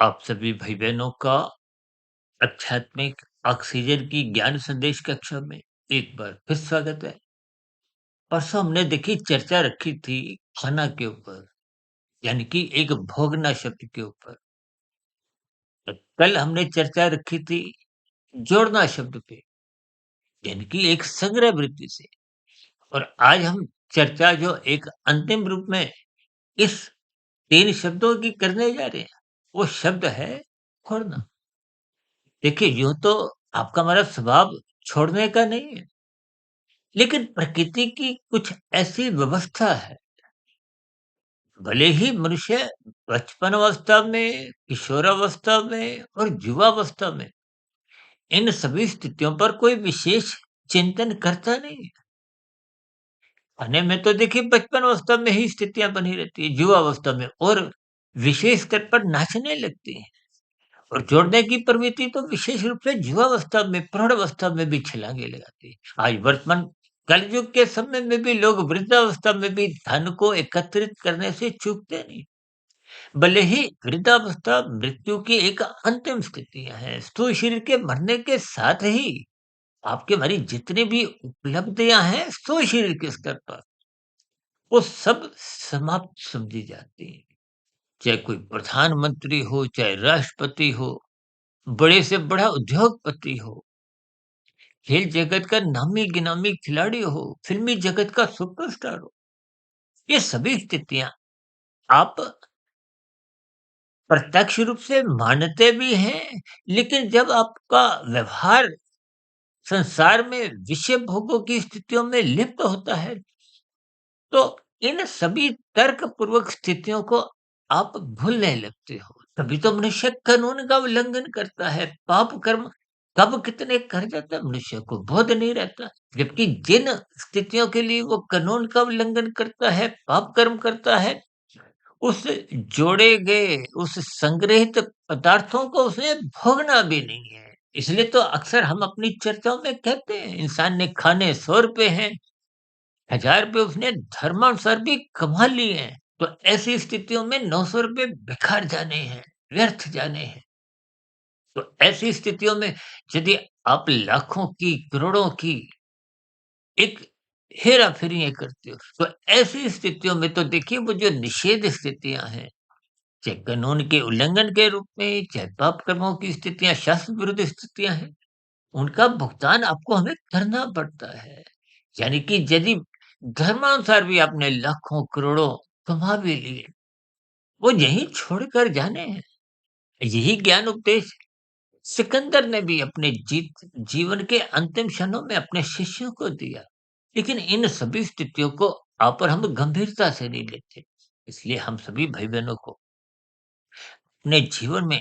आप सभी भाई बहनों का आध्यात्मिक ऑक्सीजन की ज्ञान संदेश कक्षा में एक बार फिर स्वागत है। परसों हमने देखी चर्चा रखी थी खाना के ऊपर, यानी कि एक भोगना शब्द के ऊपर। तो कल हमने चर्चा रखी थी जोड़ना शब्द पे, यानी कि एक संग्रह वृत्ति से। और आज हम चर्चा जो एक अंतिम रूप में इस तीन शब्दों की करने जा रहे हैं, वो शब्द है छोड़ना। देखिए, यूं तो आपका हमारा स्वभाव छोड़ने का नहीं है, लेकिन प्रकृति की कुछ ऐसी व्यवस्था है, भले ही मनुष्य बचपन अवस्था में, किशोरावस्था में और युवावस्था में इन सभी स्थितियों पर कोई विशेष चिंतन करता नहीं है। खाने में तो देखिए बचपन अवस्था में ही स्थितियां बनी रहती है, युवावस्था में और विशेष स्तर पर नाचने लगती है। और जोड़ने की प्रवृत्ति तो विशेष रूप से युवावस्था में, प्रौढ़ावस्था में भी छलांगे लगाती है। आज वर्तमान कलयुग के समय में भी लोग वृद्धावस्था में भी धन को एकत्रित करने से चूकते नहीं। भले ही वृद्धावस्था मृत्यु की एक अंतिम स्थितियां है, स्थूल शरीर के मरने के साथ ही आपके हमारी जितनी भी उपलब्धियां हैं स्थूल शरीर के स्तर पर, वो सब समाप्त समझी जाती है। चाहे कोई प्रधानमंत्री हो, चाहे राष्ट्रपति हो, बड़े से बड़ा उद्योगपति हो, खेल जगत का नामी-गिनामी खिलाड़ी हो, फ़िल्मी जगत का सुपरस्टार हो, ये सभी स्थितियाँ आप प्रत्यक्ष रूप से मानते भी हैं, लेकिन जब आपका व्यवहार संसार में विषय भोगों की स्थितियों में लिप्त होता है, तो इन सभी तर्कपूर्वक स्थितियों को आप भूलने लगते हो। तभी तो मनुष्य कानून का उल्लंघन करता है, पाप कर्म कब कितने कर जाता है मनुष्य को बोध नहीं रहता। जबकि जिन स्थितियों के लिए वो कानून का उल्लंघन करता है, पाप कर्म करता है, उस जोड़े गए, उस संग्रहित पदार्थों को उसे भोगना भी नहीं है। इसलिए तो अक्सर हम अपनी चर्चाओं में कहते हैं, इंसान ने खाने 100 रुपए हैं, 1000 रुपए उसने धर्मानुसार भी कमा लिए हैं, तो ऐसी स्थितियों में 900 रुपए बेकार जाने हैं, व्यर्थ जाने हैं। तो ऐसी स्थितियों में यदि आप लाखों की, करोड़ों की एक हेरा-फेरी करते हो, तो ऐसी स्थितियों में तो देखिए वो जो निषेध स्थितियाँ हैं, चाहे कानून के उल्लंघन के रूप में, चाहे पाप कर्मों की स्थितियाँ, शास्त्र विरुद्ध स्थितियाँ हैं, उनका भुगतान आपको हमें करना पड़ता है। यानी कि यदि धर्मानुसार भी आपने लाखों, करोड़ों कमा भी लिए, वो यहीं छोड़कर जाने हैं। यही ज्ञान उपदेश सिकंदर ने भी अपने जीवन के अंतिम क्षणों में अपने शिष्यों को दिया। लेकिन इन सभी स्थितियों को आप और हम गंभीरता से नहीं लेते। इसलिए हम सभी भाई-बहनों को अपने जीवन में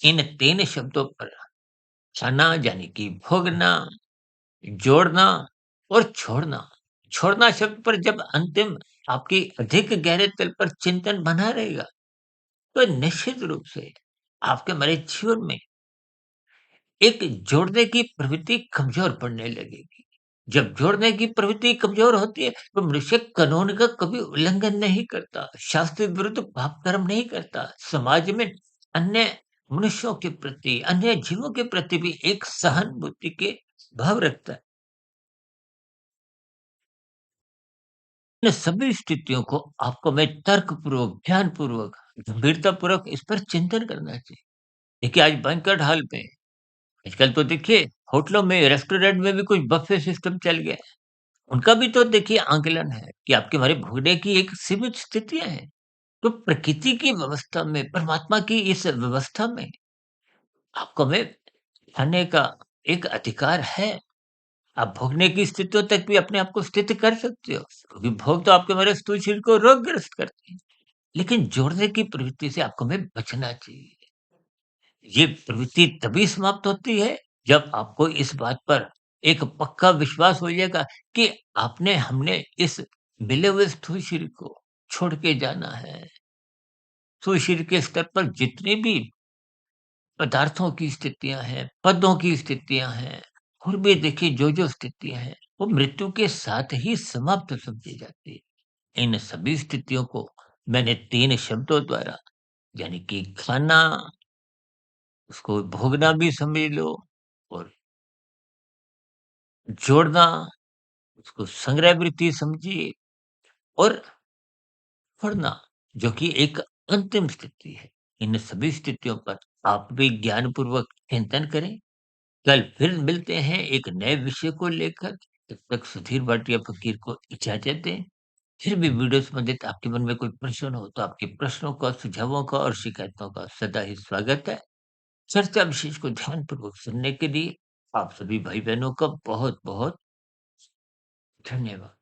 इन 3 शब्दों पर छाना यानी कि भोगना, जोड़ना और छोड़ना। छोड़ना शब्द पर जब अंतिम आपकी अधिक गहरे तल पर चिंतन बना रहेगा, तो निश्चित रूप से आपके हमारे जीवन में एक जोड़ने की प्रवृत्ति कमज़ोर पड़ने लगेगी। जब जोड़ने की प्रवृत्ति कमज़ोर होती है, तो मनुष्य कानून का कभी उल्लंघन नहीं करता, शास्त्र विरुद्ध पाप कर्म नहीं करता, समाज में अन्य मनुष्यों के प्रति, अन्य जीवों के प्रति भी एक सहानुभूति के भाव रखता है। इन सभी स्थितियों को आपको मैं तर्कपूर्वक, ध्यानपूर्वक, गंभीरतापूर्वक इस पर चिंतन करना चाहिए। देखिए आज बैंक्वेट हॉल पे आजकल तो देखिए होटलों में, रेस्टोरेंट में भी कुछ बफे सिस्टम चल गया है। उनका भी तो देखिए आंकलन है कि आपके हमारे भोगने की एक सीमित स्थितियाँ हैं। तो प्रकृति की व्यवस्था में, परमात्मा की इस व्यवस्था में आपको हमें खाने का एक अधिकार है। आप भोगने की स्थितियों तक भी अपने आप को स्थित कर सकते हो, क्योंकि भोग तो आपके हमारे स्थूल शरीर को रोगग्रस्त करते हैं। लेकिन जोड़ने की प्रवृत्ति से आपको हमें बचना चाहिए। ये प्रवृत्ति तभी समाप्त होती है जब आपको इस बात पर एक पक्का विश्वास हो जाएगा कि आपने हमने इस मिले हुए स्थूल शरीर को छोड़ के जाना है। स्थूल शरीर के स्तर पर जितनी भी पदार्थों की स्थितियाँ हैं, पदों की स्थितियाँ हैं, और भी देखिए जो-जो स्थितियाँ हैं, वो मृत्यु के साथ ही समाप्त समझी जाती है। इन सभी स्थितियों को मैंने 3 शब्दों द्वारा, यानी कि खाना, उसको भोगना भी समझ लो और जोड़ना, उसको संग्रह वृत्ति समझिए और पढ़ना, जो कि एक अंतिम स्थिति है। इन सभी स्थितियों पर आप भी ज्ञानपूर्वक चिंतन करें। कल फिर मिलते हैं एक नए विषय को लेकर। तब तक सुधीर भाटिया फकीर को इजाज़त दें। फिर भी वीडियो संबंधित आपके मन में कोई प्रश्न हो तो आपके प्रश्नों का, सुझावों का और शिकायतों का सदा ही स्वागत है। चर्चा विशेष को ध्यानपूर्वक सुनने के लिए आप सभी भाई-बहनों का बहुत-बहुत धन्यवाद।